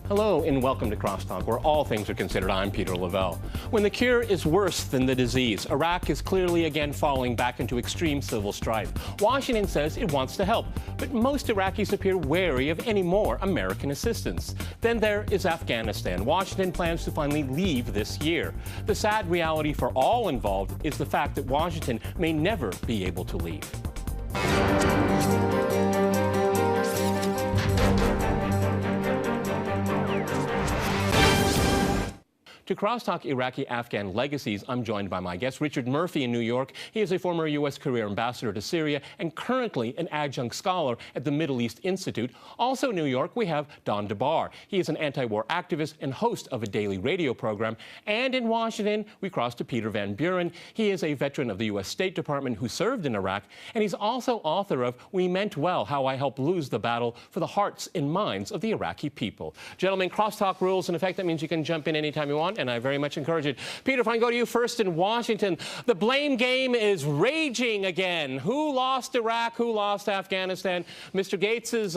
Hello and welcome to CrossTalk, where all things are considered. I'm Peter Lavelle. When the cure is worse than the disease, Iraq is clearly again falling back into extreme civil strife. Washington says it wants to help, but most Iraqis appear wary of any more American assistance. Then there is Afghanistan. Washington plans to finally leave this year. The sad reality for all involved is the fact that Washington may never be able to leave. To CrossTalk Iraqi-Afghan Legacies, I'm joined by my guest, Richard Murphy in New York. He is a former U.S. career ambassador to Syria and currently an adjunct scholar at the Middle East Institute. Also in New York, we have Don DeBar. He is an anti-war activist and host of a daily radio program. And in Washington, we cross to Peter Van Buren. He is a veteran of the U.S. State Department who served in Iraq, and he's also author of We Meant Well, How I Helped Lose the Battle for the Hearts and Minds of the Iraqi People. Gentlemen, CrossTalk rules in effect. That means you can jump in anytime you want, and I very much encourage it. Peter, if I can go to you first in Washington, the blame game is raging again. Who lost Iraq? Who lost Afghanistan? Mr. Gates's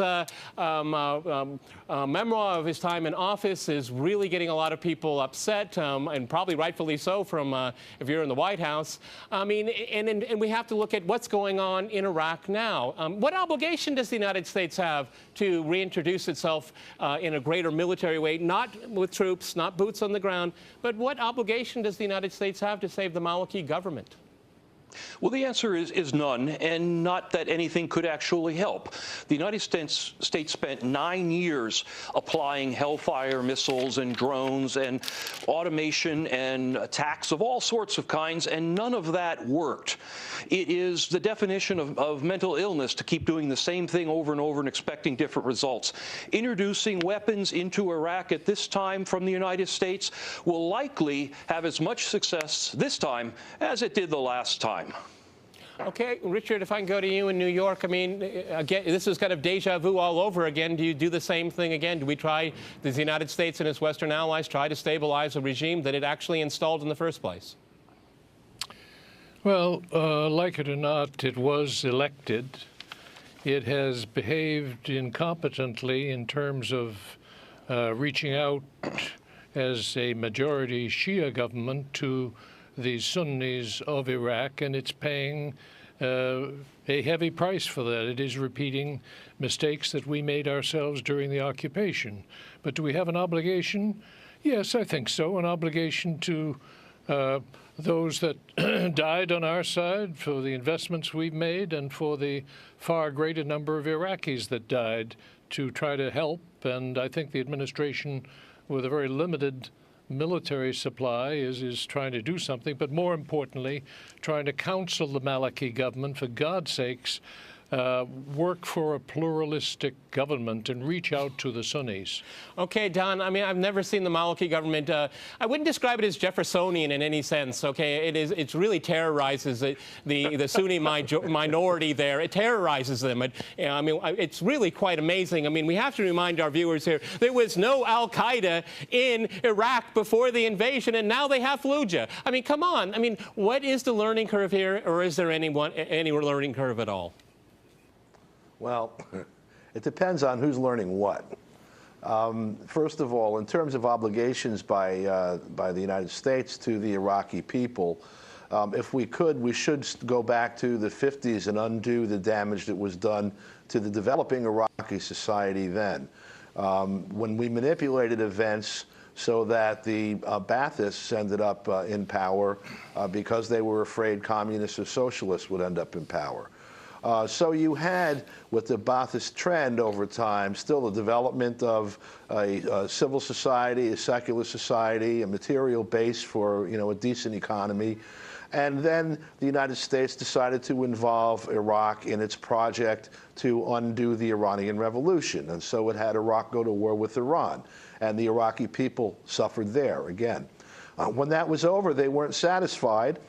memoir of his time in office is really getting a lot of people upset, and probably rightfully so from if you're in the White House. I mean, and we have to look at what's going on in Iraq now. What obligation does the United States have to reintroduce itself in a greater military way, not with troops, not boots on the ground, but what obligation does the United States have to save the Maliki government? Well, the answer is none, and not that anything could actually help. The United States spent 9 years applying Hellfire missiles and drones and automation and attacks of all sorts of kinds, and none of that worked. It is the definition of mental illness to keep doing the same thing over and over and expecting different results. Introducing weapons into Iraq at this time from the United States will likely have as much success this time as it did the last time. Okay, Richard, if I can go to you in New York, I mean, again, this is kind of deja vu all over again. Do you do the same thing again? Does the United States and its Western allies try to stabilize a regime that it actually installed in the first place? Well, like it or not, it was elected. It has behaved incompetently in terms of reaching out as a majority Shia government to the Sunnis of Iraq, and it's paying a heavy price for that. It is repeating mistakes that we made ourselves during the occupation. But do we have an obligation? Yes, I think so, an obligation to those that died on our side for the investments we've made and for the far greater number of Iraqis that died, to try to help. And I think the administration, with a very limited military supply, is trying to do something, but more importantly, trying to counsel the Maliki government, for God's sakes, work for a pluralistic government and reach out to the Sunnis. Okay, Don, I mean, I've never seen the Maliki government. I wouldn't describe it as Jeffersonian in any sense, okay? It really terrorizes the Sunni minority there. It terrorizes them. I mean, it's really quite amazing. I mean, we have to remind our viewers here, there was no al-Qaeda in Iraq before the invasion, and now they have Fallujah. I mean, come on. I mean, what is the learning curve here, or is there any learning curve at all? Well, it depends on who's learning what. First of all, in terms of obligations by the United States to the Iraqi people, if we could, we should go back to the 50s and undo the damage that was done to the developing Iraqi society then. When we manipulated events so that the Baathists ended up in power because they were afraid communists or socialists would end up in power. So you had, with the Baathist trend over time, still the development of a civil society, a secular society, a material base for, a decent economy. And then the United States decided to involve Iraq in its project to undo the Iranian Revolution. And so it had Iraq go to war with Iran. And the Iraqi people suffered there again. When that was over, they weren't satisfied.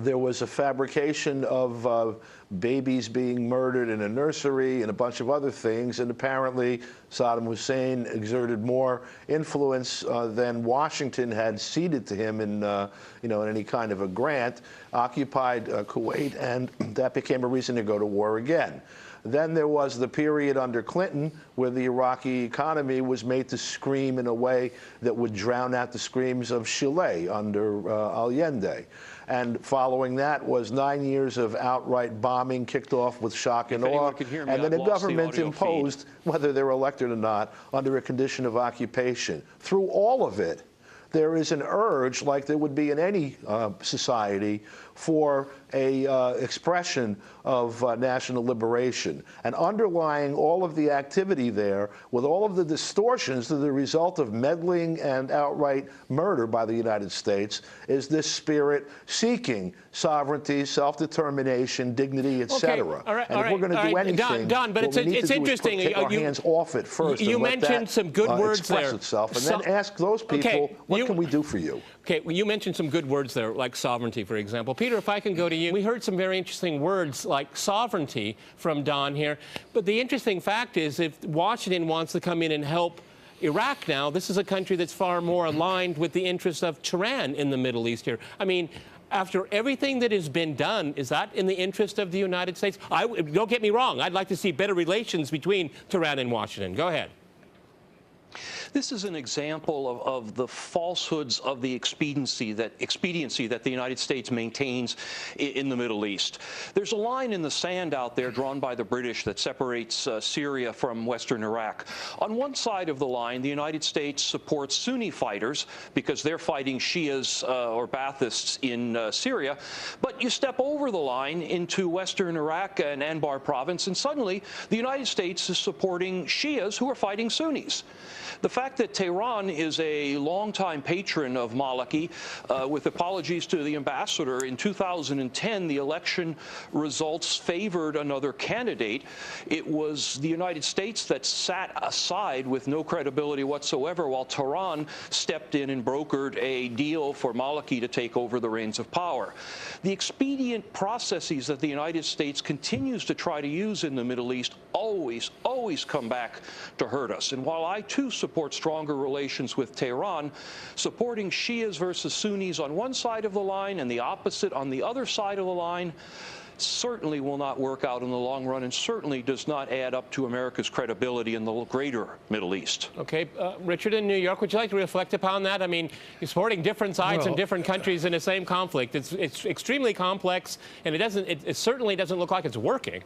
There was a fabrication of babies being murdered in a nursery and a bunch of other things, and apparently Saddam Hussein exerted more influence than Washington had ceded to him in, in any kind of a grant, occupied Kuwait, and that became a reason to go to war again. Then there was the period under Clinton where the Iraqi economy was made to scream in a way that would drown out the screams of Chile under Allende. And following that was 9 years of outright bombing kicked off with shock and awe. And then the government imposed, whether they're elected or not, under a condition of occupation. Through all of it, there is an urge, like there would be in any society, for a expression of national liberation. And underlying all of the activity there, with all of the distortions that are the result of meddling and outright murder by the United States, is this spirit seeking sovereignty, self-determination, dignity, etc. Okay. And if we're going to do anything, Don, but it's interesting. Take our hands off it first. You and let mentioned that, some good words express there. itself, and then ask those people, what can we do for you? Okay, well, you mentioned some good words there, like sovereignty, for example. Peter, if I can go to you. We heard some very interesting words like sovereignty from Don here. But the interesting fact is, if Washington wants to come in and help Iraq now, this is a country that's far more aligned with the interests of Tehran in the Middle East here. I mean, after everything that has been done, is that in the interest of the United States? Don't get me wrong. I'd like to see better relations between Tehran and Washington. Go ahead. This is an example of the falsehoods of the expediency that the United States maintains in the Middle East. There's a line in the sand out there drawn by the British that separates Syria from western Iraq. On one side of the line, the United States supports Sunni fighters because they're fighting Shias or Baathists in Syria. But you step over the line into western Iraq and Anbar province, and suddenly the United States is supporting Shias who are fighting Sunnis. The fact that Tehran is a longtime patron of Maliki, with apologies to the ambassador, in 2010, the election results favored another candidate. It was the United States that sat aside with no credibility whatsoever while Tehran stepped in and brokered a deal for Maliki to take over the reins of power. The expedient processes that the United States continues to try to use in the Middle East always come back to hurt us. And while I, too, support stronger relations with Tehran, supporting Shias versus Sunnis on one side of the line and the opposite on the other side of the line certainly will not work out in the long run, and certainly does not add up to America's credibility in the greater Middle East. Okay, Richard in New York, would you like to reflect upon that? I mean, you're supporting different sides in different countries in the same conflict. It's extremely complex, and it certainly doesn't look like it's working.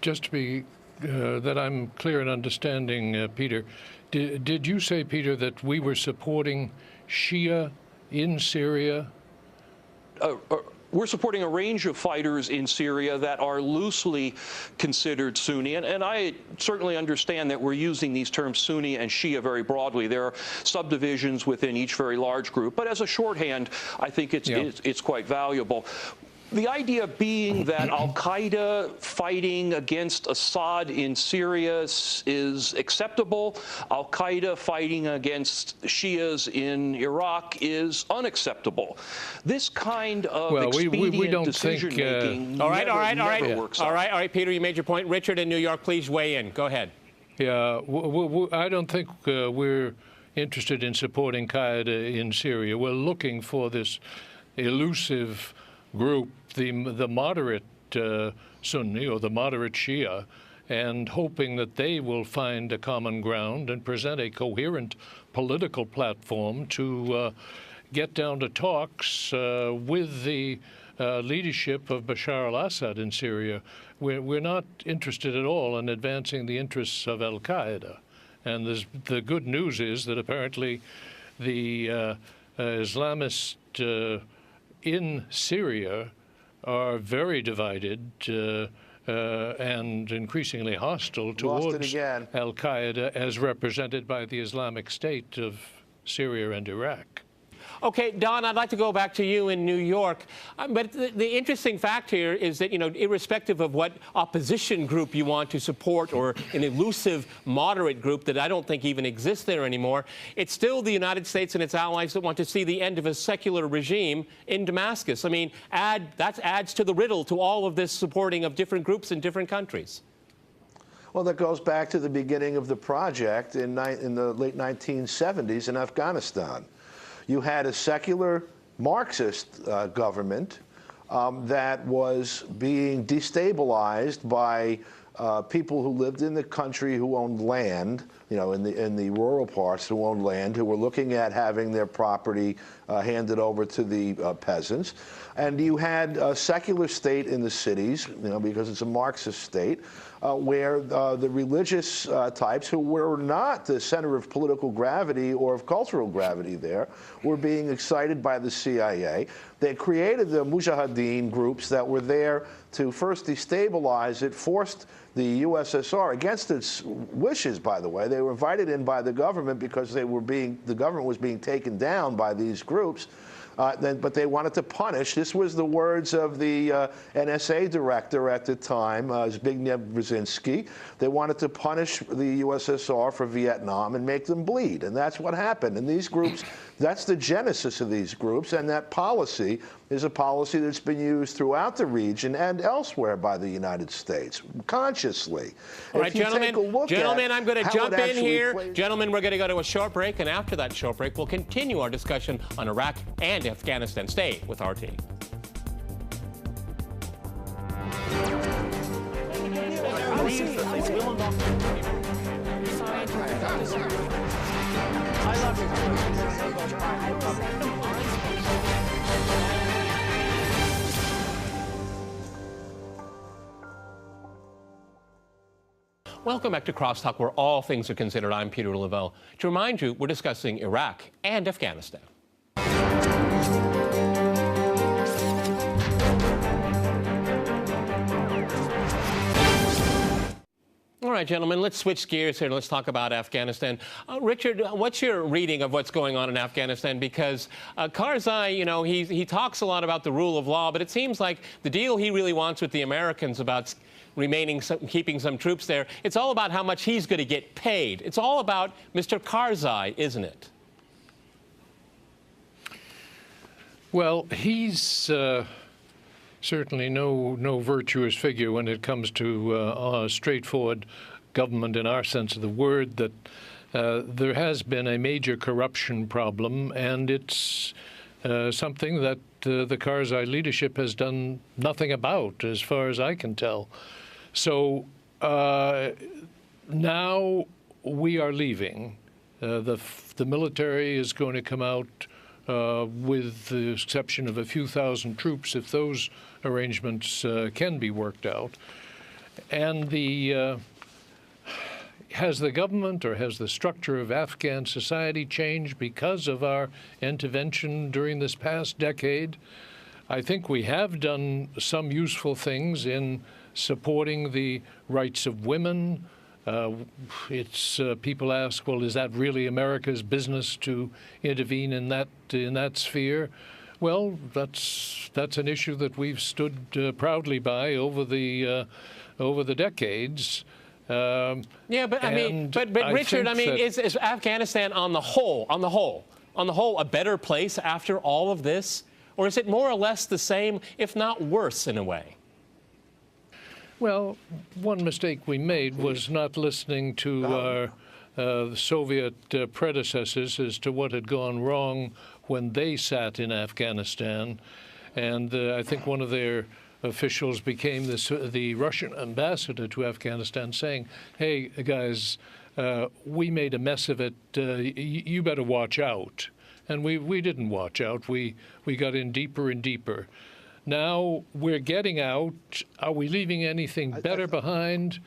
Just to be that I'm clear in understanding, Peter, did you say, Peter, that we were supporting Shia in Syria? We're supporting a range of fighters in Syria that are loosely considered Sunni, and I certainly understand that we're using these terms Sunni and Shia very broadly. There are subdivisions within each very large group, but as a shorthand, I think it's quite valuable. The idea being that al-Qaeda fighting against Assad in Syria is acceptable. Al-Qaeda fighting against Shias in Iraq is unacceptable. This kind of expedient decision-making never works out. All right, Peter, you made your point. Richard in New York, please weigh in. Go ahead. Yeah, I don't think we're interested in supporting Qaeda in Syria. We're looking for this elusive group, the moderate Sunni or the moderate Shia, and hoping that they will find a common ground and present a coherent political platform to get down to talks with the leadership of Bashar al-Assad in Syria. We're not interested at all in advancing the interests of al-Qaeda. And the good news is that apparently the Islamists in Syria are very divided and increasingly hostile towards al-Qaeda as represented by the Islamic State of Syria and Iraq. Okay, Don, I'd like to go back to you in New York. But the interesting fact here is that, irrespective of what opposition group you want to support or an elusive moderate group that I don't think even exists there anymore, it's still the United States and its allies that want to see the end of a secular regime in Damascus. I mean, that adds to the riddle to all of this supporting of different groups in different countries. Well, that goes back to the beginning of the project in the late 1970s in Afghanistan. You had a secular Marxist government that was being destabilized by people who lived in the country who owned land, you know, in the rural parts who owned land, who were looking at having their property handed over to the peasants. And you had a secular state in the cities, you know, because it's a Marxist state, where the religious types who were not the center of political gravity or of cultural gravity there were being excited by the CIA. They created the Mujahideen groups that were there to first destabilize it, forced the USSR, against its wishes, by the way. They were invited in by the government because the government was being taken down by these groups. But they wanted to punish. This was the words of the NSA director at the time, Zbigniew Brzezinski. They wanted to punish the USSR for Vietnam and make them bleed. And that's what happened. And these groups, that's the genesis of these groups. And that policy is a policy that's been used throughout the region and elsewhere by the United States, consciously. All right, gentlemen, I'm going to jump in here. Gentlemen, we're going to go to a short break. And after that short break, we'll continue our discussion on Iraq and Afghanistan. Stay with RT. Welcome back to Crosstalk, where all things are considered. I'm Peter Lavelle. To remind you, we're discussing Iraq and Afghanistan. All right, gentlemen, let's switch gears here and let's talk about Afghanistan. Richard, what's your reading of what's going on in Afghanistan? Because Karzai, you know, he talks a lot about the rule of law, but it seems like the deal he really wants with the Americans about keeping some troops there, it's all about how much he's going to get paid. It's all about Mr. Karzai, isn't it? Well, he's certainly no virtuous figure when it comes to straightforward government in our sense of the word. That there has been a major corruption problem, and it's something that the Karzai leadership has done nothing about, as far as I can tell. So now we are leaving. The military is going to come out with the exception of a few thousand troops, if those arrangements can be worked out. And has the government or has the structure of Afghan society changed because of our intervention during this past decade? I think we have done some useful things in supporting the rights of women. People ask, well, is that really America's business to intervene in that sphere? Well, that's an issue that we've stood proudly by over the decades. Yeah, but I mean, but Richard, I mean, is Afghanistan on the whole, a better place after all of this, or is it more or less the same, if not worse, in a way? Well, one mistake we made was not listening to our Soviet predecessors as to what had gone wrong when they sat in Afghanistan. And I think one of their officials became the Russian ambassador to Afghanistan, saying, hey, guys, we made a mess of it. You better watch out. And we didn't watch out. We got in deeper and deeper. Now we're getting out. Are we leaving anything better behind?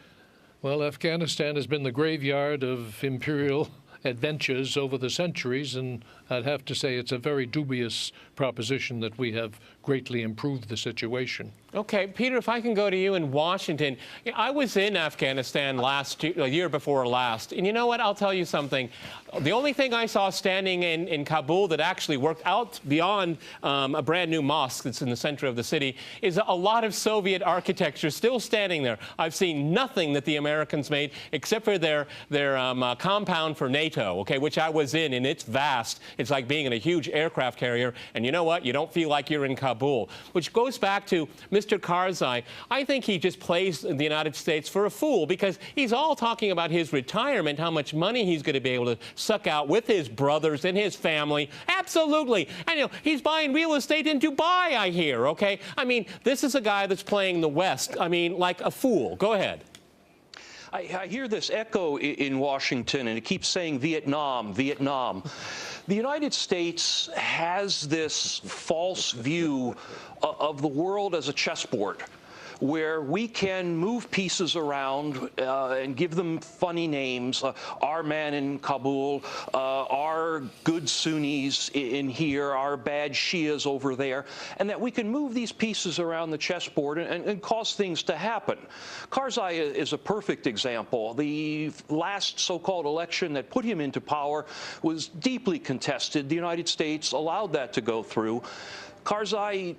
Well, Afghanistan has been the graveyard of imperial adventures over the centuries, and I'd have to say it's a very dubious proposition that we have greatly improved the situation. Okay, Peter, if I can go to you in Washington. I was in Afghanistan year before last, and you know what? I'll tell you something. The only thing I saw standing in Kabul that actually worked out beyond a brand new mosque that's in the center of the city is a lot of Soviet architecture still standing there. I've seen nothing that the Americans made except for their compound for NATO, okay, which I was in, and it's vast. It's like being in a huge aircraft carrier, and you know what? You don't feel like you're in Kabul, which goes back to Mr. Karzai. I think he just plays the United States for a fool, because he's all talking about his retirement, how much money he's going to be able to suck out with his brothers and his family. Absolutely. And, you know, he's buying real estate in Dubai, I hear, okay? I mean, this is a guy that's playing the West, I mean, like a fool. Go ahead. I hear this echo in Washington, and it keeps saying Vietnam, Vietnam. The United States has this false view of the world as a chessboard, where we can move pieces around and give them funny names, our man in Kabul, our good Sunnis in here, our bad Shias over there, and that we can move these pieces around the chessboard and cause things to happen. Karzai is a perfect example. The last so-called election that put him into power was deeply contested. The United States allowed that to go through. Karzai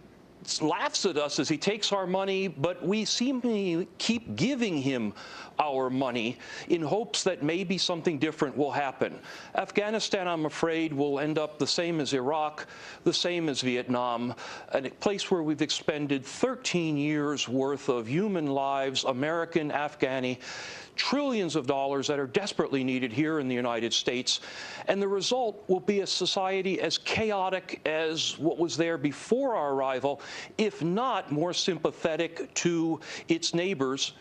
laughs at us as he takes our money, but we seem to keep giving him our money in hopes that maybe something different will happen. Afghanistan, I'm afraid, will end up the same as Iraq, the same as Vietnam, a place where we've expended 13 years worth of human lives, American, Afghani, trillions of dollars that are desperately needed here in the United States. And the result will be a society as chaotic as what was there before our arrival, if not more sympathetic to its neighbors,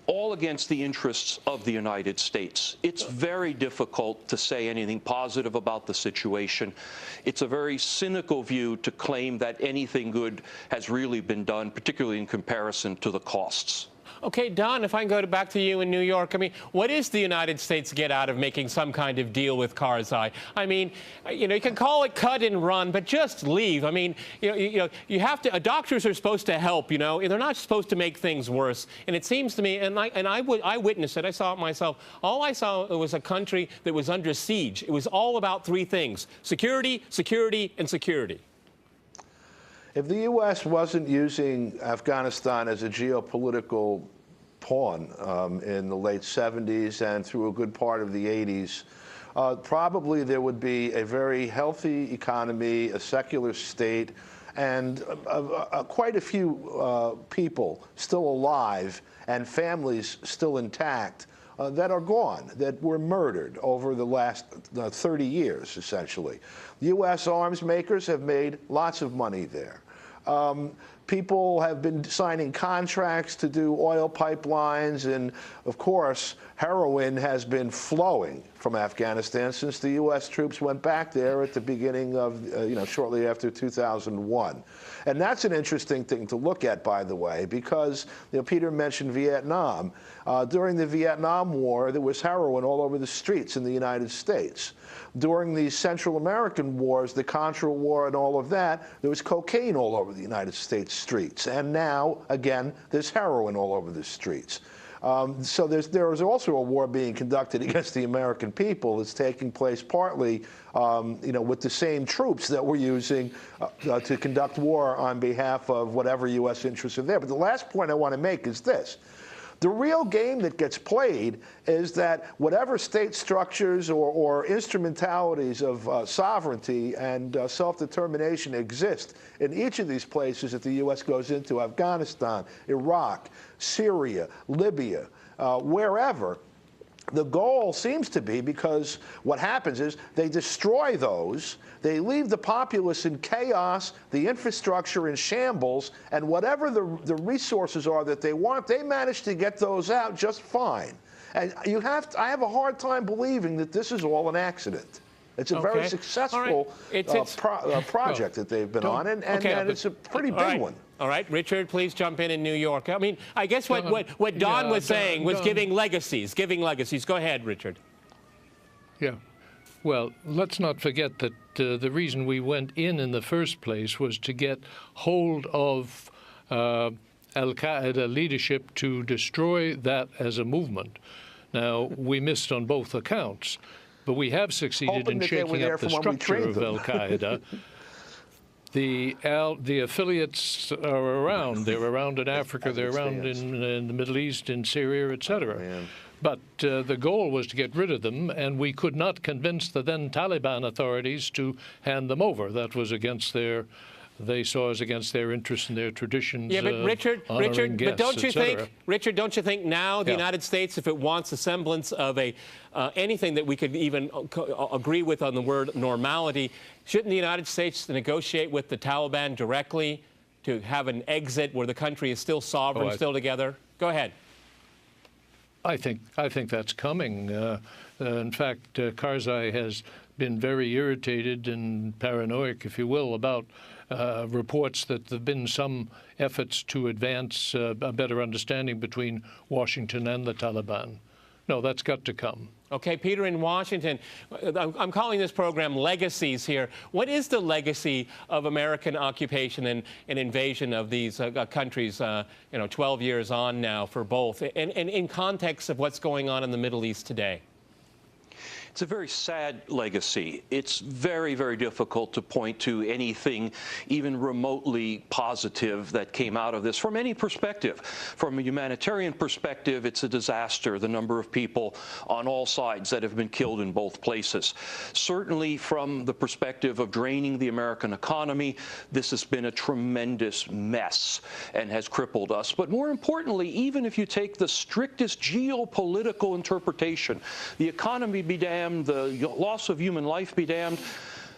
all against the interests of the United States. It's very difficult to say anything positive about the situation. It's a very cynical view to claim that anything good has really been done, particularly in comparison to the costs. Okay, Don, if I can go back to you in New York, I mean, what does the United States get out of making some kind of deal with Karzai? I mean, you know, you can call it cut and run, but just leave. I mean, you have to. Doctors are supposed to help. You know, they're not supposed to make things worse. And it seems to me, and I witnessed it. I saw it myself. All I saw was a country that was under siege. It was all about three things: security, security, and security. If the U.S. wasn't using Afghanistan as a geopolitical pawn in the late 70s and through a good part of the 80s, probably there would be a very healthy economy, a secular state, and quite a few people still alive and families still intact that are gone, that were murdered over the last 30 years, essentially. The U.S. arms makers have made lots of money there. People have been signing contracts to do oil pipelines, and of course, heroin has been flowing from Afghanistan since the U.S. troops went back there at the beginning of, shortly after 2001. And that's an interesting thing to look at, by the way, because Peter mentioned Vietnam. During the Vietnam War, there was heroin all over the streets in the United States. During the Central American wars, the Contra War and all of that, there was cocaine all over the United States streets. And now, again, there's heroin all over the streets. So there is also a war being conducted against the American people that's taking place partly, with the same troops that we're using to conduct war on behalf of whatever U.S. interests are there. But the last point I want to make is this. The real game that gets played is that whatever state structures or instrumentalities of sovereignty and self-determination exist in each of these places that the U.S. goes into, Afghanistan, Iraq, Syria, Libya, wherever, the goal seems to be, because what happens is they destroy those, they leave the populace in chaos, the infrastructure in shambles, and whatever the resources are that they want, they manage to get those out just fine. And I have a hard time believing that this is all an accident. It's a very successful project that they've been on, and it's a pretty big one. All right, Richard, please jump in New York. I mean, I guess what Don was saying was giving legacies. Go ahead, Richard. Yeah. Well, let's not forget that the reason we went in the first place was to get hold of Al-Qaeda leadership to destroy that as a movement. Now, we missed on both accounts, but we have succeeded in shaking up the structure of Al-Qaeda. The affiliates are around. They're around in Africa. They're around in the Middle East, in Syria, etc. But the goal was to get rid of them, and we could not convince the then Taliban authorities to hand them over. That was against they saw as against their interests and their traditions. Yeah, but Richard, but don't you think, Richard, don't you think now the United States, if it wants a semblance of anything that we could even agree with on the word normality, shouldn't the United States negotiate with the Taliban directly to have an exit where the country is still sovereign, still together? Go ahead. I think that's coming. In fact, Karzai has been very irritated and paranoid, if you will, about reports that there have been some efforts to advance a better understanding between Washington and the Taliban. No, that's got to come. Okay, Peter in Washington, I'm calling this program Legacies here. What is the legacy of American occupation and invasion of these countries, 12 years on now for both, and in context of what's going on in the Middle East today? It's a very sad legacy. It's very, very difficult to point to anything even remotely positive that came out of this from any perspective. From a humanitarian perspective, it's a disaster, the number of people on all sides that have been killed in both places. Certainly from the perspective of draining the American economy, this has been a tremendous mess and has crippled us. But more importantly, even if you take the strictest geopolitical interpretation, the economy be damned, the loss of human life be damned,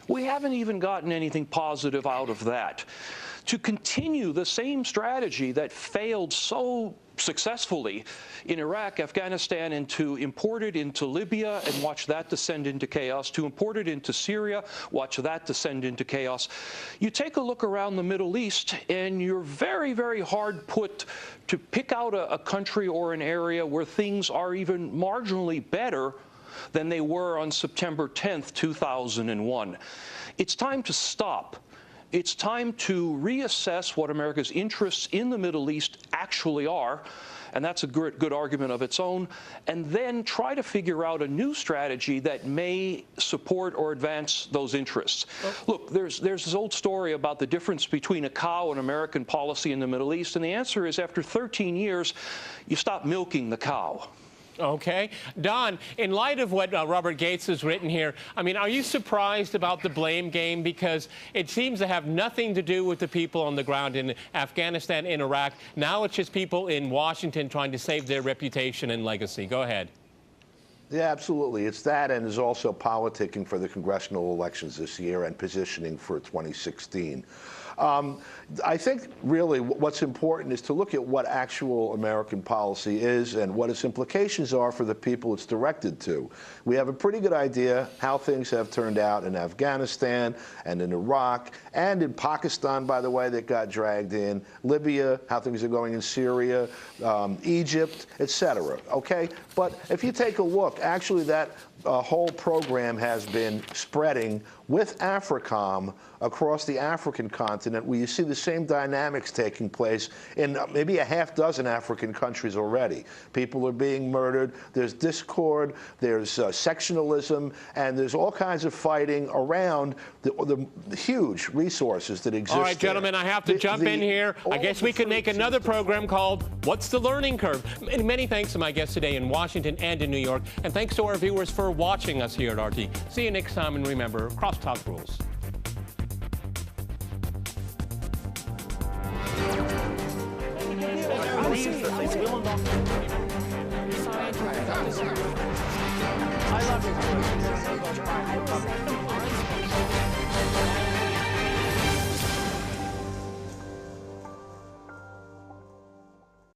we haven't even gotten anything positive out of that. To continue the same strategy that failed so successfully in Iraq, Afghanistan, and to import it into Libya and watch that descend into chaos, to import it into Syria, watch that descend into chaos. You take a look around the Middle East and you're very, very hard put to pick out a country or an area where things are even marginally better than they were on September 10th, 2001. It's time to stop. It's time to reassess what America's interests in the Middle East actually are, and that's a good argument of its own, and then try to figure out a new strategy that may support or advance those interests. Look, there's this old story about the difference between a cow and American policy in the Middle East, and the answer is after 13 years, you stop milking the cow. Okay. Don, in light of what Robert Gates has written here, I mean, are you surprised about the blame game? Because it seems to have nothing to do with the people on the ground in Afghanistan and Iraq. Now it's just people in Washington trying to save their reputation and legacy. Go ahead. Yeah, absolutely. It's that, and there's also politicking for the congressional elections this year and positioning for 2016. I think really what's important is to look at what actual American policy is and what its implications are for the people it's directed to. We have a pretty good idea how things have turned out in Afghanistan and in Iraq and in Pakistan, by the way, that got dragged in, Libya, how things are going in Syria, Egypt, etc. Okay? But if you take a look, actually that whole program has been spreading with AFRICOM across the African continent, where you see the same dynamics taking place in maybe a half dozen African countries already. People are being murdered, there's discord, there's sectionalism, and there's all kinds of fighting around the huge resources that exist. All right, gentlemen, I have to jump in here. I guess we could make another program called What's the Learning Curve? And many thanks to my guests today in Washington and in New York, and thanks to our viewers for watching us here at RT. See you next time, and remember, CrossTalk rules. I love you.